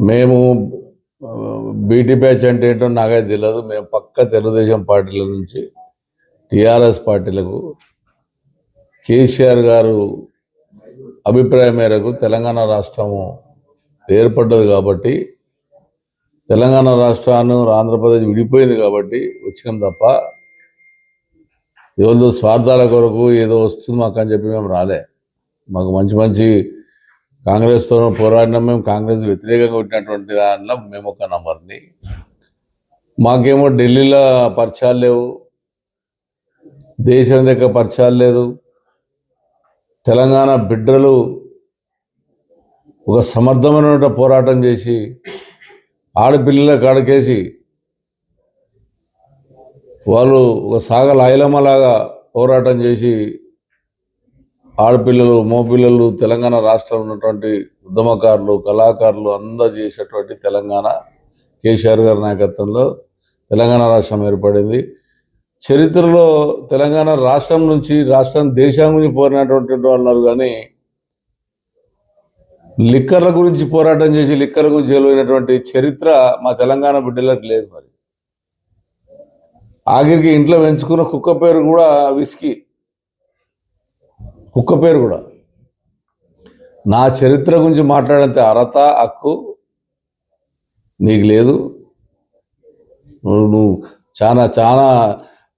మేము BT batch అంటే ఏంటో నాకైతే తెలియదు. మేము పక్క తెలుగుదేశం పార్టీల నుంచి టీఆర్ఎస్ పార్టీలకు కేసీఆర్ గారు అభిప్రాయం మేరకు తెలంగాణ రాష్ట్రము ఏర్పడ్డది కాబట్టి, తెలంగాణ రాష్ట్రాన్ని ఆంధ్రప్రదేశ్ విడిపోయింది కాబట్టి వచ్చినాం తప్ప ఏదో స్వార్థాల కొరకు ఏదో వస్తుంది మాకు అని చెప్పి మేము రాలే. మాకు మంచి మంచి కాంగ్రెస్తో పోరాడినాం. మేము కాంగ్రెస్ వ్యతిరేకంగా పెట్టినటువంటి దానిలో మేము ఒక నంబర్ని. మాకేమో ఢిల్లీలో పరిచయాలు లేవు, దేశం దగ్గర పరిచయాలు లేదు. తెలంగాణ బిడ్డలు ఒక సమర్థమైన పోరాటం చేసి ఆడపిల్లల కాడకేసి వాళ్ళు ఒక సాగల ఐలమ్మలాగా పోరాటం చేసి ఆడపిల్లలు మోపిల్లలు తెలంగాణ రాష్ట్రంలో ఉన్నటువంటి ఉద్యమకారులు కళాకారులు అందరూ చేసేటువంటి తెలంగాణ కేసీఆర్ గారి నాయకత్వంలో తెలంగాణ రాష్ట్రం ఏర్పడింది. చరిత్రలో తెలంగాణ రాష్ట్రం నుంచి దేశం గురించి పోరాడినటువంటి వాళ్ళు ఉన్నారు, కానీ లిక్కర్ల గురించి పోరాటం చేసి లిక్కర్ల గురించి గెలిచినటువంటి చరిత్ర మా తెలంగాణ బిడ్డలకు లేదు. మరి ఆఖరికి ఇంట్లో పెంచుకున్న కుక్క పేరు కూడా విస్కీ, కుక్క పేరు కూడా. నా చరిత్ర గురించి మాట్లాడంతే అర్హత హక్కు నీకు లేదు. నువ్వు చాలా చాలా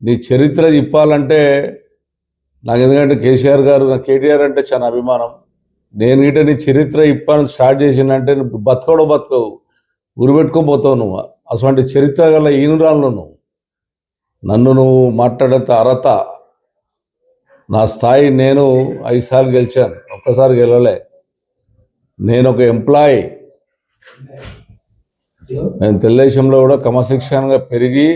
నీ చరిత్ర చెప్పాలంటే నాకు, ఎందుకంటే కేసీఆర్ గారు నాకు కేటీఆర్ అంటే చాలా అభిమానం. నేను గిట్ట నీ చరిత్ర ఇప్పాలని స్టార్ట్ చేసిందంటే నువ్వు బతకవు, గురిపెట్టుకోబోతావు. నువ్వు అటువంటి చరిత్ర గల ఈనురాలను నన్ను నువ్వు మాట్లాడేంత అర్హత, నా స్థాయి. నేను 5 సార్లు గెలిచాను, ఒక్కసారి గెలవలే. నేను ఒక ఎంప్లాయీ. నేను తెలుగుదేశంలో కూడా క్రమశిక్షణగా పెరిగి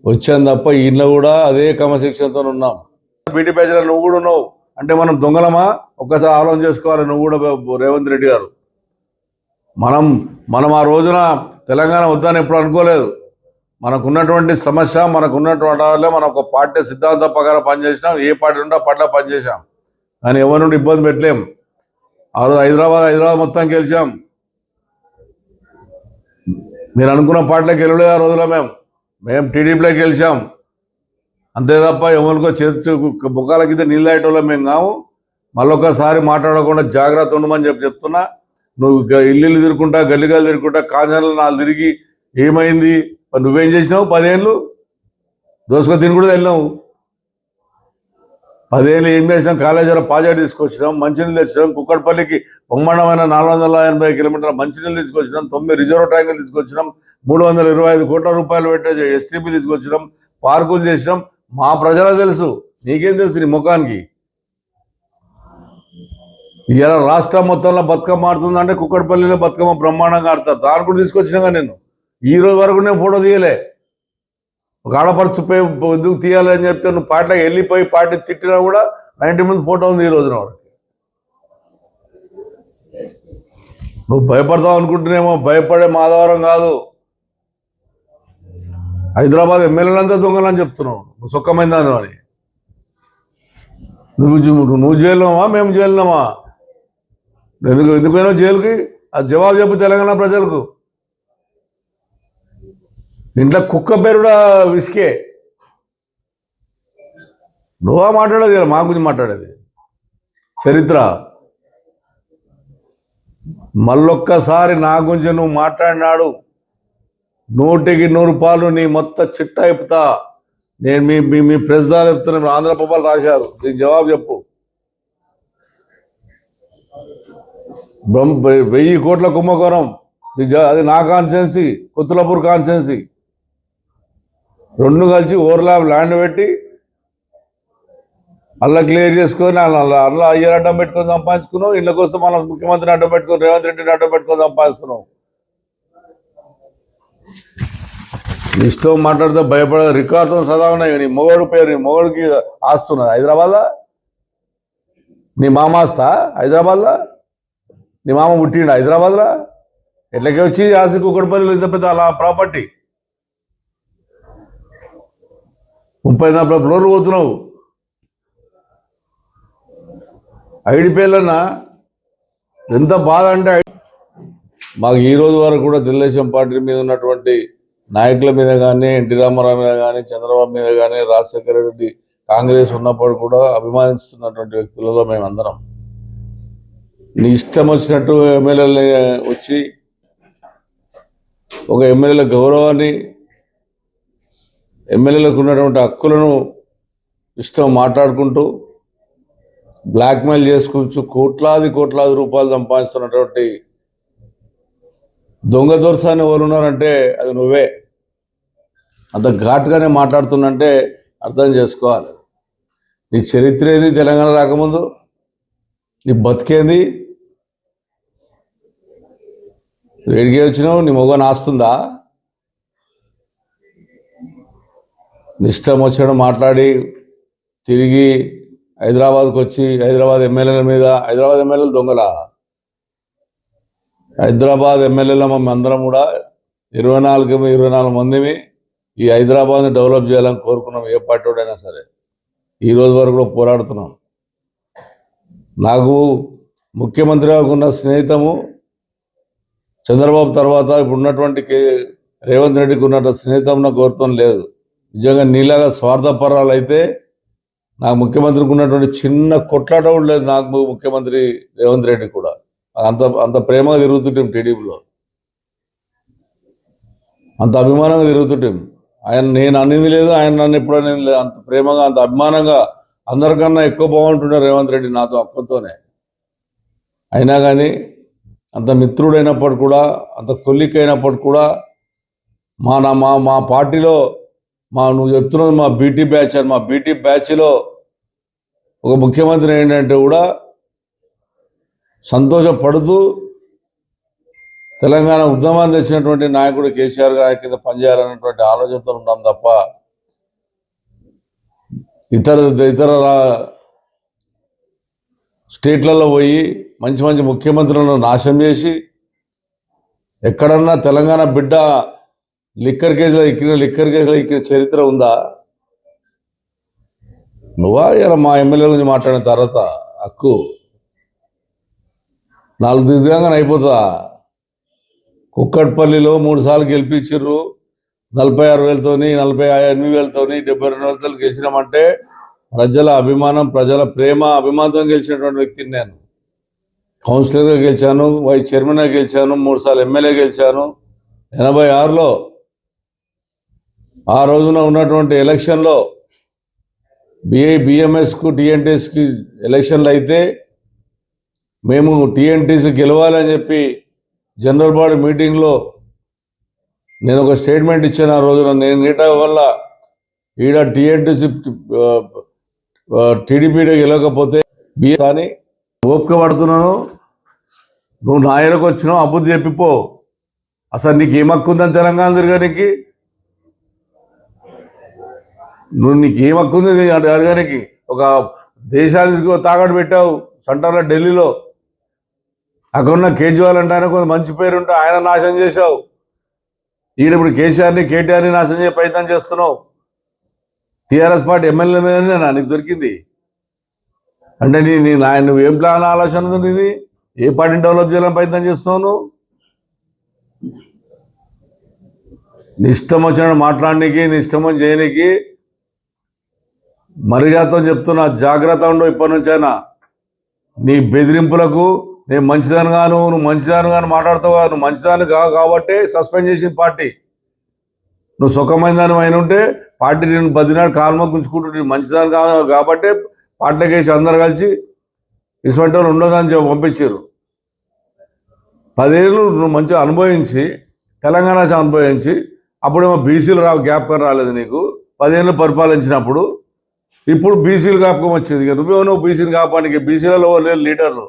వచ్చాను తప్ప ఈయన కూడా అదే క్రమశిక్షణతో ఉన్నాం. బీటీ బ్యాచ్లో నువ్వు కూడా ఉన్నావు అంటే మనం దొంగలమా? ఒక్కసారి ఆలోచన చేసుకోవాలి. నువ్వు కూడా రేవంత్ రెడ్డి గారు, మనం ఆ రోజున తెలంగాణ వద్దని ఎప్పుడు అనుకోలేదు. మనకున్నటువంటి సమస్య, మనకున్నటువంటి వాళ్ళే మనం ఒక పార్టీ సిద్ధాంతం ప్రకారం పనిచేసినాం. ఏ పార్టీ ఉంటే ఆ పార్టీలో పనిచేసాం, కానీ ఎవరి నుండి ఇబ్బంది పెట్టలేం. ఆ రోజు హైదరాబాద్ మొత్తం గెలిచాం. మీరు అనుకున్న పార్టీలోకి గెలవలేదు. ఆ రోజులో మేము టీడీపీలోకి గెలిచాం అంతే తప్ప ఎవరికో చేతి ముఖాల కింద నీళ్ళు తాగేటోళ్ళం మేము కాము. మళ్ళొక్కసారి మాట్లాడకుండా జాగ్రత్త ఉండమని చెప్తున్నా. నువ్వు ఇల్లు తిరుగుకుంటా, గల్లిగల్లి తిరుగుకుంటా, కాంజన్లు 4 తిరిగి ఏమైంది? నువ్వేం చేసినావు? 10 ఏళ్ళు దోసుకొని తిని కూడా వెళ్ళినావు. 10 ఏళ్ళు ఏం చేసినాం? కాళేశ్వరం ప్రాజెక్ట్ తీసుకొచ్చినాం, మంచినీళ్ళు తెచ్చినాం. కుక్కడపల్లికి బ్రహ్మాండమైన 480 కిలోమీటర్ల మంచినీళ్ళు తీసుకొచ్చినాం. 9 రిజర్వ్ ట్యాంకులు తీసుకొచ్చినాం. 325 కోట్ల రూపాయలు పెట్టే ఎస్టీపీ తీసుకొచ్చినాం. పార్కులు చేసినాం. మా ప్రజలకు తెలుసు, నీకేం తెలుసు నీ ముఖానికి? ఇలా రాష్ట్రం మొత్తంలో బతుకమ్మ ఆడుతుందంటే కుక్కడపల్లిలో బతుకమ్మ బ్రహ్మాండంగా ఆడతారు. దాని కూడా తీసుకొచ్చినాగా నేను. ఈ రోజు వరకు నేను ఫోటో తీయలే. ఒక ఆడపడుచు ఎందుకు తీయాలి అని చెప్తే నువ్వు పార్టీకి వెళ్ళిపోయి పార్టీ తిట్టినా కూడా 90 మంది ఫోటో ఉంది ఈ రోజున. నువ్వు భయపడతావు అనుకుంటున్నామో, భయపడే మాధవరం కాదు. హైదరాబాద్ ఎమ్మెల్యేలంతా దొంగలని చెప్తున్నావు నువ్వు, సుఖమైందా అని. నువ్వు జైలున్నావా, మేము జైలున్నామా? ఎందుకైనా జైలుకి అది జవాబు చెప్పు తెలంగాణ ప్రజలకు. ఇంట్లో కుక్క పేరు కూడా విసికే. నువ్వా మాట్లాడేది? మా గురించి మాట్లాడేది చరిత్ర. మళ్ళొక్కసారి నా గురించి నువ్వు మాట్లాడినాడు 100కి 100 పాలు నీ మొత్తం చిట్టా చెప్తా. నేను మీ ప్రెస్దాలు చెప్తున్నా, ఆంధ్రప్రభలు రాశారు, దీనికి జవాబు చెప్పు. 1000 కోట్ల కుంభకోణం, అది నా కాన్స్టిట్యున్సీ, కొత్తలపూర్ కాన్స్టిట్యున్సీ. 2 కలిసి ఓవర్లాప్ ల్యాండ్ పెట్టి అలా క్లియర్ చేసుకొని అలా అయ్యర్ అడ్డం పెట్టుకొని సంపాదించుకున్నావు. ఇళ్ళ కోసం మన ముఖ్యమంత్రిని అడ్డం పెట్టుకొని, రేవంత్ రెడ్డిని అడ్డం పెట్టుకొని సంపాదిస్తున్నావు. ఇష్టం మాట్లాడితే భయపడదు. రికార్డుతో సదా ఉన్నాయి. నీ మొగడు పేరు, నీ మొగడికి ఆస్తున్నది హైదరాబాద్లో. నీ మామ ఆస్తా హైదరాబాద్లో? నీ మామ పుట్టిండు హైదరాబాద్లో? ఎట్లకే వచ్చి ఆసి కుక్కడపల్లిలో ఇంత పెద్ద అలా ప్రాపర్టీ 30-40 ఫ్లోర్లు పోతున్నావు. ఐడి పేర్లన్నా ఎంత బాధ అంటే మాకు ఈ రోజు వరకు కూడా తెలుగుదేశం పార్టీ మీద ఉన్నటువంటి నాయకుల మీద కానీ, ఎన్టీ రామారావు మీద కానీ, చంద్రబాబు మీద కానీ, రాజశేఖర రెడ్డి కాంగ్రెస్ ఉన్నప్పుడు కూడా అభిమానిస్తున్నటువంటి వ్యక్తులలో మేమందరం. నీ ఇష్టం వచ్చినట్టు ఎమ్మెల్యేలు వచ్చి ఒక ఎమ్మెల్యేల గౌరవాన్ని, ఎమ్మెల్యేలకు ఉన్నటువంటి హక్కులను ఇష్టం మాట్లాడుకుంటూ బ్లాక్మెయిల్ చేసుకుంటూ కోట్లాది రూపాయలు సంపాదిస్తున్నటువంటి దొంగ దొరసాన్ని ఎవరు ఉన్నారంటే అది నువ్వే. అంత ఘాటుగానే మాట్లాడుతున్నంటే అర్థం చేసుకోవాలి. నీ చరిత్ర ఏది? తెలంగాణ రాకముందు నీ బతికేంది? వేడిగే వచ్చినావు? నీ మొగను ఆస్తుందా? నిష్టం వచ్చినట్టు మాట్లాడి తిరిగి హైదరాబాద్కి వచ్చి హైదరాబాద్ ఎమ్మెల్యేల మీద, హైదరాబాద్ ఎమ్మెల్యేలు దొంగలా? హైదరాబాద్ ఎమ్మెల్యేల అందరం కూడా 24 మందిని ఈ హైదరాబాద్ని డెవలప్ చేయాలని కోరుకున్నాం. ఏ పార్టీడైనా సరే ఈ రోజు వరకు కూడా పోరాడుతున్నాం. నాకు ముఖ్యమంత్రిగా ఉన్న స్నేహితము చంద్రబాబు తర్వాత ఇప్పుడు ఉన్నటువంటి రేవంత్ రెడ్డికి ఉన్నట్టు స్నేహితం నాకు కోరుతాం లేదు. నిజంగా నీలాగా స్వార్థపరాలు అయితే నాకు ముఖ్యమంత్రికి ఉన్నటువంటి చిన్న కొట్లాట కూడా లేదు. నాకు ముఖ్యమంత్రి రేవంత్ రెడ్డి కూడా అంత ప్రేమగా తిరుగుతుంటాం. టీడీపీలో అంత అభిమానంగా తిరుగుతుంటాం. ఆయన నేను అనేది లేదు, ఆయన నన్ను ఎప్పుడు అనేది లేదు. అంత ప్రేమగా, అంత అభిమానంగా, అందరికన్నా ఎక్కువ బాగుంటున్నారు రేవంత్ రెడ్డి నాతో, అక్కతోనే. అయినా కానీ అంత మిత్రుడైనప్పుడు కూడా, అంత కొల్లికైనప్పుడు కూడా మా పార్టీలో నువ్వు చెప్తున్నది మా బీటీ బ్యాచ్ అని, మా బీటీ బ్యాచ్లో ఒక ముఖ్యమంత్రి ఏంటంటే కూడా సంతోషపడుతూ తెలంగాణ ఉద్యమాన్ని తెచ్చినటువంటి నాయకుడు కేసీఆర్ గారి కింద పనిచేయాలన్నటువంటి ఆలోచనతో ఉంటాం తప్ప ఇతర స్టేట్లలో పోయి మంచి ముఖ్యమంత్రులను నాశనం చేసి ఎక్కడన్నా తెలంగాణ బిడ్డ లిక్కర్ కేసులో ఎక్కిన చరిత్ర ఉందా? నువ్వా ఇలా మా ఎమ్మెల్యే గురించి మాట్లాడిన తర్వాత హక్కు 4 దిగ్గంగా అయిపోతుందా? కుక్కట్పల్లిలో 3 సార్లు గెలిపించారు. 46,000తోని, 48,000తోని, 72,000 గెలిచినామంటే ప్రజల అభిమానం, ప్రజల ప్రేమ, అభిమానంతో గెలిచినటువంటి వ్యక్తిని నేను. కౌన్సిలర్గా గెలిచాను, వైస్ చైర్మన్గా గెలిచాను, 3 సార్లు ఎమ్మెల్యే గెలిచాను. 86లో ఆ రోజున ఉన్నటువంటి ఎలక్షన్లో బిఎంఎస్కు టీఎన్టీఎస్కి ఎలక్షన్లు అయితే మేము టీఎన్టీసీ గెలవాలని చెప్పి జనరల్ బాడీ మీటింగ్లో నేను ఒక స్టేట్మెంట్ ఇచ్చాను. ఆ రోజున నేను నీట వల్ల ఈడ టీఎన్టీసీ టీడీపీ గెలవకపోతే అని ఓపిక పడుతున్నాను. నువ్వు నాయనకు వచ్చినావు, అబుద్ధి చెప్పిపో. అసలు నీకు ఏం హక్కు ఉందని తెలంగాణ తిరగడానికి? నీకు ఏం హక్కు ఉంది అడగడానికి? ఒక దేశానికి తాకట్టు పెట్టావు సెంటర్లో ఢిల్లీలో. అక్కడ ఉన్న కేజ్రీవాల్ అంటే ఆయన కొంత మంచి పేరుంటే ఆయన నాశనం చేశావు. ఈయన ఇప్పుడు కేసీఆర్ని, కేటీఆర్ని నాశనం చేసే ప్రయత్నం చేస్తున్నావు. టీఆర్ఎస్ పార్టీ ఎమ్మెల్యే మీదనే నీకు దొరికింది అంటే నువ్వేం ప్లాన్ ఆలోచన ఉంది? ఇది ఏ పార్టీని డెవలప్ చేయాలని ప్రయత్నం చేస్తున్నావు నువ్వు? నీ ఇష్టం వచ్చినట్టు మాట్లాడడానికి, నీ ఇష్టం చేయడానికి మర్యాదతో చెప్తున్నా, జాగ్రత్త ఉండు. ఇప్పటి నుంచైనా నీ బెదిరింపులకు నేను మంచిదానిగాను, నువ్వు మంచిదానిగాను మాట్లాడుతావు. నువ్వు మంచిదాని కాబట్టే సస్పెండ్ చేసింది పార్టీ. నువ్వు సుఖమైన దాని అయిన ఉంటే పార్టీ నేను 10 నాడు కాల్మ గుంజుకుంటుంటే మంచిదాని కాబట్టే పార్టీకి వేసి అందరు కలిసి ఇటువంటి వాళ్ళు ఉండదని చెప్పి పంపించారు. 10 ఏళ్ళు నువ్వు మంచిగా అనుభవించి, తెలంగాణ అనుభవించి, అప్పుడేమో బీసీలు జ్ఞాపకం రాలేదు నీకు. 10 ఏళ్ళు పరిపాలించినప్పుడు ఇప్పుడు బీసీలు జ్ఞాపకం వచ్చింది. ఇక నువ్వు బీసీలు కాపానికి బీసీలలో లేదు లీడర్లు.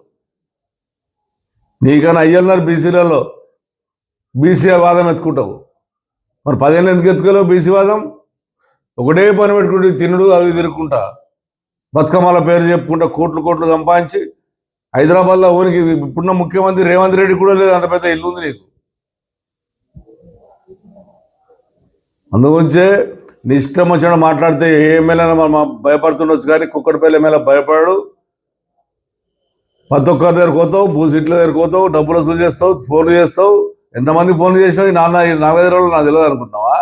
నీకన్నా అయ్యన్నారు బీసీలలో. బీసీ వాదం ఎత్తుకుంటావు. మరి 10 ఏళ్ళు ఎందుకు ఎత్తుకోలేవు బీసీ వాదం? ఒకటే పని పెట్టుకుంటే తినుడు అవి తిరుక్కుంటా, బతుకమ్మల పేరు చెప్పుకుంటా కోట్లు సంపాదించి హైదరాబాద్లో ఊరికి ఇప్పుడున్న ముఖ్యమంత్రి రేవంత్ రెడ్డి కూడా లేదు అంత పెద్ద ఇల్లు ఉంది నీకు. అందుగురించే నీ ఇష్టం వచ్చిన మాట్లాడితే ఏ ఎమ్మెల్యే భయపడుతుండొచ్చు కానీ కుక్కడపల్లి ఎమ్మెల్యే భయపడాడు. ప్రతి ఒక్కరి దగ్గర పోతావు, సీట్ల దగ్గర పోతావు, డబ్బులు వసూలు చేస్తావు, ఫోన్లు చేస్తావు. ఎంతమంది ఫోన్లు చేసావు? ఈ 4-5 రోజులు నాకు తెలియదు అనుకుంటున్నావా?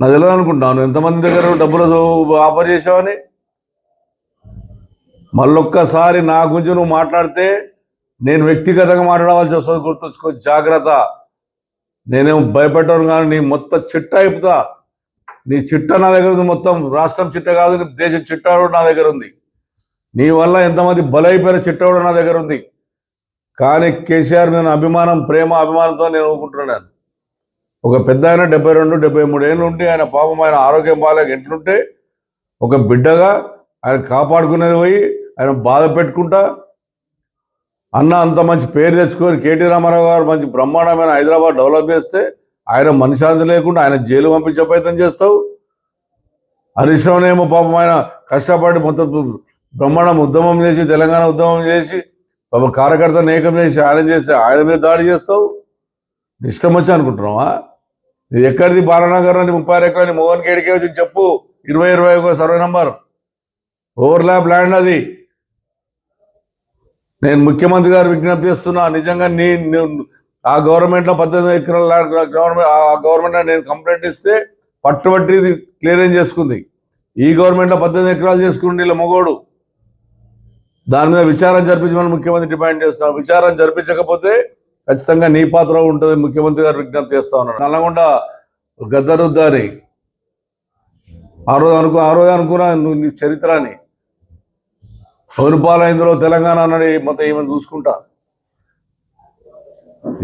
నాకు తెలియదు అనుకుంటున్నావు నువ్వు ఎంతమంది దగ్గర డబ్బులు ఆఫర్ చేసావని. మళ్ళొక్కసారి నా గురించి నువ్వు మాట్లాడితే నేను వ్యక్తిగతంగా మాట్లాడవలసి వస్తుంది, గుర్తుంచుకో. జాగ్రత్త. నేనేం భయపెట్టాను కానీ నీ మొత్తం చిట్ట అయిపోతా. నీ చిట్ట నా దగ్గర ఉంది, మొత్తం రాష్ట్రం చిట్ట కాదు, దేశం చిట్ట కూడా నా దగ్గర ఉంది. నీ వల్ల ఎంతమంది బలైపోయిన చిట్ట కూడా నా దగ్గర ఉంది. కానీ కేసీఆర్ మీద అభిమానం, ప్రేమ అభిమానంతో నేను ఊరుకుంటున్నాను. ఒక పెద్ద ఆయన 72-73 ఏళ్ళు ఉండి ఆయన పాపం ఆయన ఆరోగ్యం బాగాలేక ఎట్లుంటే ఒక బిడ్డగా ఆయన కాపాడుకునేది పోయి ఆయన బాధ పెట్టుకుంటా అన్న అంత మంచి పేరు తెచ్చుకొని కేటీ రామారావు గారు మంచి బ్రహ్మాండమైన హైదరాబాద్ డెవలప్ చేస్తే ఆయన మనశ్శాంతి లేకుండా ఆయన జైలు పంపించే ప్రయత్నం చేస్తావు. హరీష్ రావునేమో పాపం ఆయన కష్టపడి మొత్తం బ్రహ్మాండం ఉద్యమం చేసి, తెలంగాణ ఉద్యమం చేసి, పాపం కార్యకర్తను ఏకం చేసి ఆయన మీద దాడి చేస్తావు. ఇష్టం వచ్చి అనుకుంటున్నావా? ఇది ఎక్కడిది? బాలనగర్ అని 30 ఎకరాలు మోహన్ కేడికే వచ్చి చెప్పు. 20-21 సర్వే నంబర్ ఓవర్లాప్ ల్యాండ్ అది. నేను ముఖ్యమంత్రి గారు విజ్ఞప్తి చేస్తున్నా, నిజంగా ఆ గవర్నమెంట్లో 18 ఎకరాల గవర్నమెంట్ నేను కంప్లైంట్ ఇస్తే పట్టుబట్టి ఇది క్లియరెన్స్ చేసుకుంది. ఈ గవర్నమెంట్లో 18 ఎకరాలు చేసుకుని వీళ్ళ మొగోడు. దాని మీద విచారణ జరిపించమని ముఖ్యమంత్రి డిమాండ్ చేస్తున్నాను. విచారణ జరిపించకపోతే ఖచ్చితంగా నీ పాత్ర ఉంటుంది, ముఖ్యమంత్రి గారు విజ్ఞప్తి చేస్తా ఉన్నాడు. నల్లగొండ గద్దరుద్దాని ఆ రోజు అనుకున్నా నువ్వు నీ చరిత్రని పౌరుపాల ఇందులో తెలంగాణ అన్నది మొత్తం ఏమని చూసుకుంటా.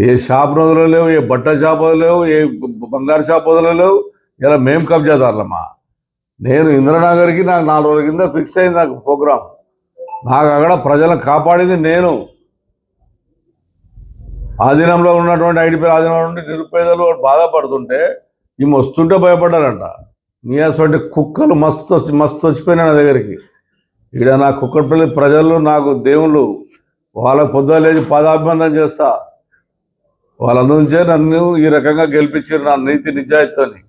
ఏ షాప్ రోజులు లేవు, ఏ బట్ట షాప్ లేవు, ఏ బంగారు షాప్ లేవు. ఇలా మేం కబ్జాదారులమ్మా. నేను ఇంద్రనగర్కి నాకు 4 రోజుల కింద ఫిక్స్ అయింది నాకు ప్రోగ్రాం. నాకు అక్కడ ప్రజలను కాపాడింది నేను. ఆధీనంలో ఉన్నటువంటి ఐడిపి ఆధీనంలో ఉండి నిరుపేదలు బాధపడుతుంటే ఈమె వస్తుంటే భయపడ్డారంట. నీ అటువంటి కుక్కలు మస్తు వచ్చిపోయినాయి నా దగ్గరికి. ఇక్కడ నా కుక్కడపల్లి ప్రజలు నాకు దేవుళ్ళు, వాళ్ళకు పొద్దున లేచి పాదాభివందనం చేస్తా. వాళ్ళందరి నుంచే నన్ను ఈ రకంగా గెలిపించారు, నా నీతి నిజాయితీని.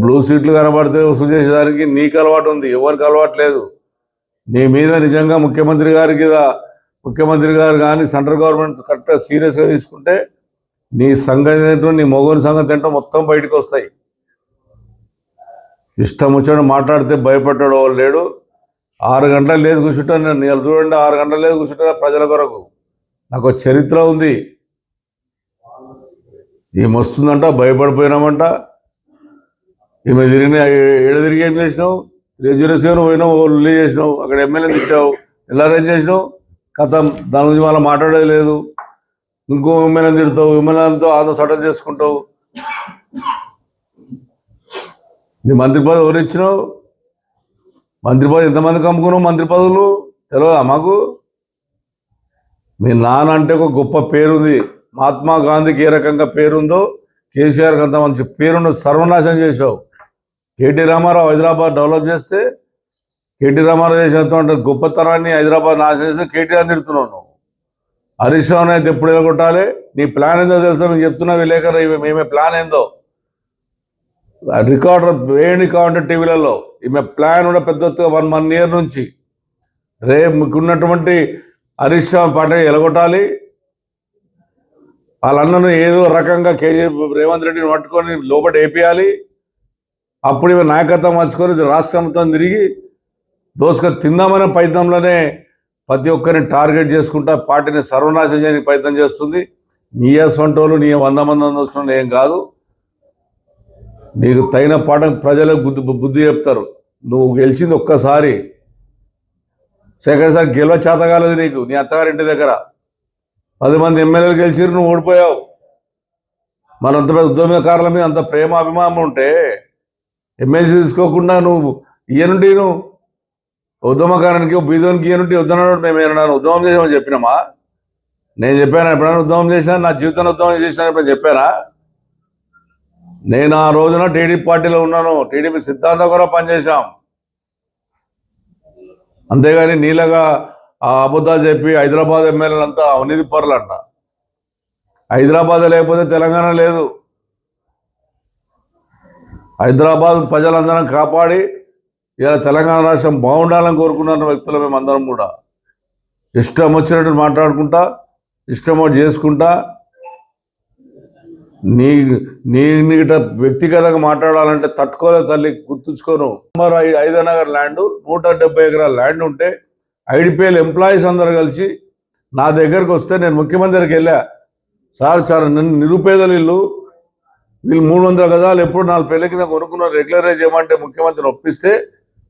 బ్లూ సీట్లు కనబడితే వసూలు చేసేదానికి నీకు అలవాటు ఉంది, ఎవరికి అలవాటు లేదు. నీ మీద నిజంగా ముఖ్యమంత్రి గారు కానీ సెంట్రల్ గవర్నమెంట్ కరెక్ట్గా సీరియస్గా తీసుకుంటే నీ సంగతి ఏంటో, నీ మొగోని సంగతి ఏంటో మొత్తం బయటకు వస్తాయి. ఇష్టం వచ్చాడు మాట్లాడితే భయపడ్డాడు వాళ్ళు లేడు. 6 గంటలు లేదు కూర్చుంటాను నేను. ఇలా చూడండి, 6 గంటలు లేదు కూర్చుంటా ప్రజల కొరకు. నాకు చరిత్ర ఉంది. ఈమె వస్తుందంట, భయపడిపోయినామంట. ఈమె తిరిగి ఏం చేసినావు? 307 పోయినావు, రిలీజ్ చేసినావు, అక్కడ ఎమ్మెల్యేని తిట్టావు, ఎలా అరేంజ్ చేసినావు? కథం. దాని గురించి మళ్ళీ మాట్లాడేది లేదు. ఇంకో ఎమ్మెల్యేని తిడతావు, ఎమ్మెల్యేలతో ఆదో సటన్ చేసుకుంటావు. నీ మంత్రి పదవి ఎవరు ఇచ్చినావు? మంత్రి పదవి ఎంతమందికి అమ్ముకున్నావు? మంత్రి పదవులు తెలియదా మాకు? మీ నాన్న అంటే ఒక గొప్ప పేరుంది. మహాత్మా గాంధీకి ఏ రకంగా పేరుందో కేసీఆర్కి అంత మంచి పేరును సర్వనాశనం చేసావు. కేటీ రామారావు హైదరాబాద్ డెవలప్ చేస్తే, కేటీ రామారావు చేసినంత గొప్పతనాన్ని హైదరాబాద్ నాశనం చేస్తే కేటీఆర్ తిడుతున్నావు నువ్వు. హరీష్ రావుని అయితే ఎప్పుడు వెళ్ళగొట్టాలి? నీ ప్లాన్ ఏందో తెలుసా? మీకు చెప్తున్నా విలేకరు, మేమే ప్లాన్ ఏందో రికార్డర్ వేయండి కావాలంటే టీవీలలో. ఈమె ప్లాన్ కూడా పెద్ద 1 year నుంచి మీకున్నటువంటి హరీష్ రావు పార్టీ ఎలగొట్టాలి. వాళ్ళన్నను ఏదో రకంగా రేవంత్ రెడ్డిని పట్టుకొని లోపల వేపియాలి. అప్పుడు ఇవి నాయకత్వం మార్చుకొని రాష్ట్రంతో తిరిగి దోసుకొని తిందామనే ప్రయత్నంలోనే ప్రతి ఒక్కరిని టార్గెట్ చేసుకుంటా పార్టీని సర్వనాశనం చేయడానికి ప్రయత్నం చేస్తుంది. నీ వంటోళ్ళు, నీ 100 మంది వస్తున్న ఏం కాదు. నీకు తగిన పాఠం ప్రజలకు బుద్ధి చెప్తారు. నువ్వు గెలిచింది ఒక్కసారి, సెకండ్ గెలవ చేత కాలేదు నీకు. నీ అత్తగారింటి దగ్గర 10 మంది ఎమ్మెల్యేలు గెలిచిరు, నువ్వు ఓడిపోయావు. మరి అంత పెద్ద ఉద్యమకారుల మీద అంత ప్రేమ అభిమానం ఉంటే ఎమ్మెల్సీ తీసుకోకుండా నువ్వు ఇయ్యనుండి, నువ్వు ఉద్యమకారానికి బీదోనికి ఇయ్యనుండి వద్దన్నాడు. మేము ఏమన్నా ఉద్యమం చేసామని చెప్పినామా? నేను చెప్పాను ఎప్పుడైనా ఉద్యమం చేసినా? నా జీవితంలో ఉద్యమం చేసినా ఎప్పుడైనా చెప్పానా? నేను ఆ రోజున టీడీపీ పార్టీలో ఉన్నాను. టీడీపీ సిద్ధాంతం కూడా పనిచేశాం. అంతేగాని నీళ్ళగా ఆ అబద్ధాలు చెప్పి హైదరాబాద్ ఎమ్మెల్యేలంతా అవినీతి పరులంట. హైదరాబాద్ లేకపోతే తెలంగాణ లేదు. హైదరాబాద్ ప్రజలందరం కాపాడి ఇలా తెలంగాణ రాష్ట్రం బాగుండాలని కోరుకున్న వ్యక్తులు మేమందరం కూడా. ఇష్టం వచ్చినట్టు మాట్లాడుకుంటా, ఇష్టం చేసుకుంటా, నీ నీట వ్యక్తిగతంగా మాట్లాడాలంటే తట్టుకోలేదు తల్లి, గుర్తుంచుకోను. మరి 5 నగర్ ల్యాండ్ 170 ఎకరాల ల్యాండ్ ఉంటే ఐడిపిఎల్ ఎంప్లాయీస్ అందరూ కలిసి నా దగ్గరకు వస్తే నేను ముఖ్యమంత్రికి వెళ్ళా, సార్ చాలా నిరుపేదలు ఇల్లు, వీళ్ళు 300 గజాలు ఎప్పుడు 4 పెళ్లి కింద కొనుక్కున్నారు, రెగ్యులరైజ్ చేయమంటే ముఖ్యమంత్రిని ఒప్పిస్తే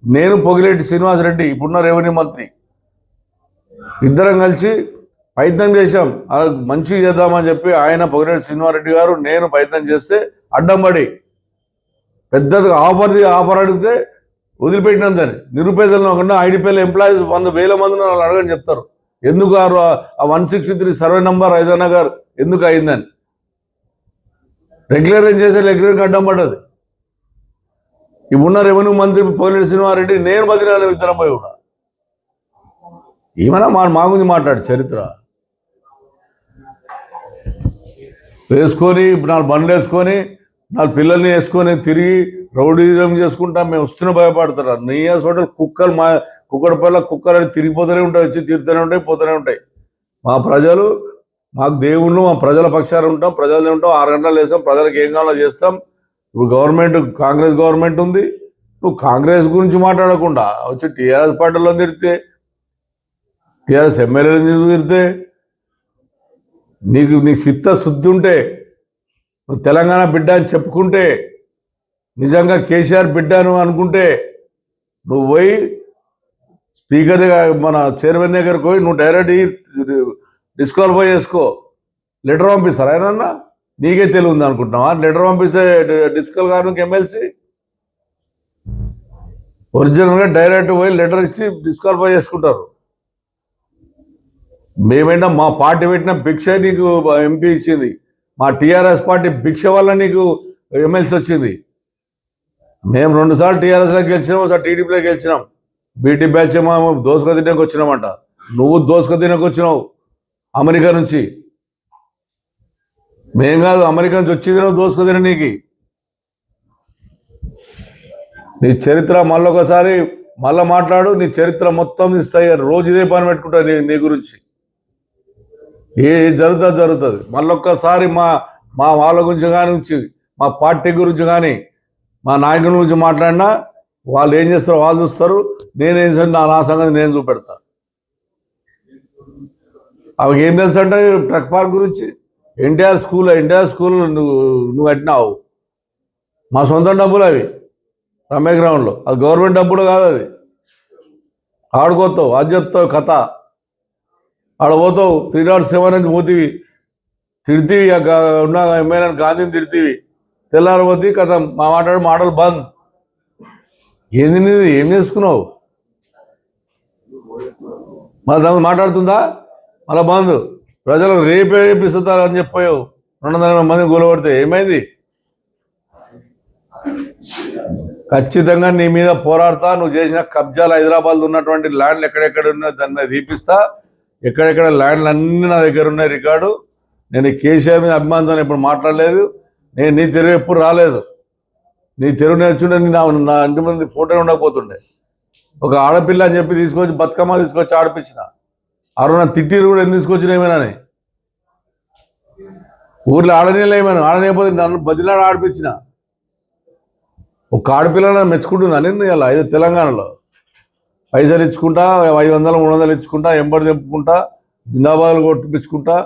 నేను పొగిలేటి శ్రీనివాసరెడ్డి ఇప్పుడున్న రెవెన్యూ మంత్రి ఇద్దరం కలిసి ప్రయత్నం చేశాం, మంచిగా చేద్దామని చెప్పి ఆయన పొగిలేటి శ్రీనివాసరెడ్డి గారు నేను ప్రయత్నం చేస్తే అడ్డం పడి పెద్దగా ఆఫర్ అడిగితే వదిలిపెట్టినందని. నిరుపేదలను కాకుండా ఐడిపిఎల్ ఎంప్లాయీస్ 100,000 మందిని వాళ్ళు అడగని చెప్తారు ఎందుకు ఆ 163 సర్వే నంబర్ 5 నగర్ ఎందుకు అయిందని. రెగ్యులరైజ్ చేసే రెగ్యులర్గా అడ్డం పడ్డది. ఇప్పుడున్న రెవెన్యూ మంత్రి పొగిలేటి శ్రీనివాసరెడ్డి నేను బదిలీ ఇద్దరం పోయి కూడా ఏమైనా మా గురించి మాట్లాడు చరిత్ర వేసుకొని 4 బండ్లు వేసుకొని 4 పిల్లల్ని వేసుకొని తిరిగి రౌడీజం చేసుకుంటా మేము వస్తున్న భయపడతారు. నీ హాస్పిటల్ కుక్కలు కుక్కడపల్ల కుక్కలు అని తిరిగిపోతూనే ఉంటాయి, వచ్చి తిరుగుతూనే ఉంటాయి, పోతూనే ఉంటాయి. మా ప్రజలు మాకు దేవుళ్ళు, మా ప్రజల పక్షాలు ఉంటాం, ప్రజలనే ఉంటాం, 6 గంటలు వేస్తాం, ప్రజలకు ఏం కావాలో చేస్తాం. ఇప్పుడు గవర్నమెంట్ కాంగ్రెస్ గవర్నమెంట్ ఉంది, నువ్వు కాంగ్రెస్ గురించి మాట్లాడకుండా వచ్చి టీఆర్ఎస్ పార్టీలో తిరిగితే, టీఆర్ఎస్ ఎమ్మెల్యేలు తిరిగితే, నీకు చిత్తశుద్ధి ఉంటే, నువ్వు తెలంగాణ బిడ్డ అని చెప్పుకుంటే, నిజంగా కేసీఆర్ బిడ్డను అనుకుంటే నువ్వు పోయి స్పీకర్ దగ్గర మన చైర్మన్ దగ్గరకు పోయి నువ్వు డైరెక్ట్ డిస్క్వాలిఫై చేసుకో, లెటర్ పంపిస్తారు. ఆయన నీకే తెలియదు అనుకుంటున్నావా? లెటర్ పంపిస్తే డిస్క్వాల్ గారు ఎమ్మెల్సీ ఒరిజినల్గా డైరెక్ట్ పోయి లెటర్ ఇచ్చి డిస్క్వాలిఫై చేసుకుంటారు. మేమైనా మా పార్టీ పెట్టిన భిక్ష నీకు ఎంపీ ఇచ్చింది, మా టీఆర్ఎస్ పార్టీ భిక్ష వల్ల నీకు ఎమ్మెల్సీ వచ్చింది. మేము 2 సార్లు టీఆర్ఎస్లోకి గెలిచినాం, ఒకసారి టీడీపీలోకి గెలిచినాం. బీటీ బ్యాచ్ మేము దోసుక తినకు వచ్చినామంట, నువ్వు దోసుక తినకు వచ్చినావు అమెరికా నుంచి. మేం కాదు, అమెరికా నుంచి వచ్చింది నువ్వు దోసుక తిన. నీకు నీ చరిత్ర మళ్ళొకసారి మళ్ళీ మాట్లాడు, నీ చరిత్ర మొత్తం ఇస్తాయి. రోజు ఇదే పని పెట్టుకుంటా నీ గురించి. ఏ జరుగుతుంది మళ్ళొక్కసారి మా వాళ్ళ గురించి కానీ, మా పార్టీ గురించి కానీ, మా నాయకుల గురించి మాట్లాడినా వాళ్ళు ఏం చేస్తారో వాళ్ళు చూస్తారు, నేనేం చేస్తాను నా సంగతి నేను చూపెడతా. అవి ఏం తెలుసు అంటే ట్రక్ పార్క్ గురించి ఎన్టీఆర్ స్కూల్ నువ్వు కట్టినావు, మా సొంత డబ్బులు అవి, రమ్య గ్రౌండ్లో. అది గవర్నమెంట్ డబ్బులు కాదు, అది ఆడుకోతావు, అది చెప్తావు కథ. ఆడ పోతావు 307 నుంచి పోతీవి, తిడితీవి, ఉన్న ఎమ్మెల్యే గాంధీని తిడితీవి, తెల్లారిపోతే కథ మా మాటలు బంద్. ఏంది నీది, ఏం చేసుకున్నావు? మళ్ళీ మాట్లాడుతుందా మళ్ళీ బంద్. ప్రజలకు రేపే ఇస్తారు అని చెప్పావు, 200 మంది గొలవడితే ఏమైంది? ఖచ్చితంగా నీ మీద పోరాడతా. నువ్వు చేసిన కబ్జాలు, హైదరాబాద్ ఉన్నటువంటి ల్యాండ్లు ఎక్కడెక్కడ ఉన్నాయో దాని మీద తీపిస్తా. ఎక్కడెక్కడ ల్యాండ్లు అన్నీ నా దగ్గర ఉన్నాయి రికార్డు. నేను కేసీఆర్ మీద అభిమానంతో ఎప్పుడు మాట్లాడలేదు. నేను నీ తెరువు ఎప్పుడు రాలేదు. నీ తెరువు నేర్చుంటే నా ఇంటి ముందు ఫోటో ఉండకపోతుండే. ఒక ఆడపిల్ల అని చెప్పి తీసుకొచ్చి బతుకమ్మ తీసుకొచ్చి ఆడిపించిన. అరుణ తిట్టిరు కూడా ఎందుకు తీసుకొచ్చిన ఏమైనా ఊర్లో ఆడనీళ్ళు ఏమైనా ఆడనేపోతే నన్ను బదిలాడు ఆడిపించిన. ఒక ఆడపిల్ల మెచ్చుకుంటుందా నేను ఇలా తెలంగాణలో? పైసలు ఇచ్చుకుంటా, 500 300 ఇచ్చుకుంటా, ఎంబడి తెంపుకుంటా, జిందాబాద్లు కొట్టిపించుకుంటా.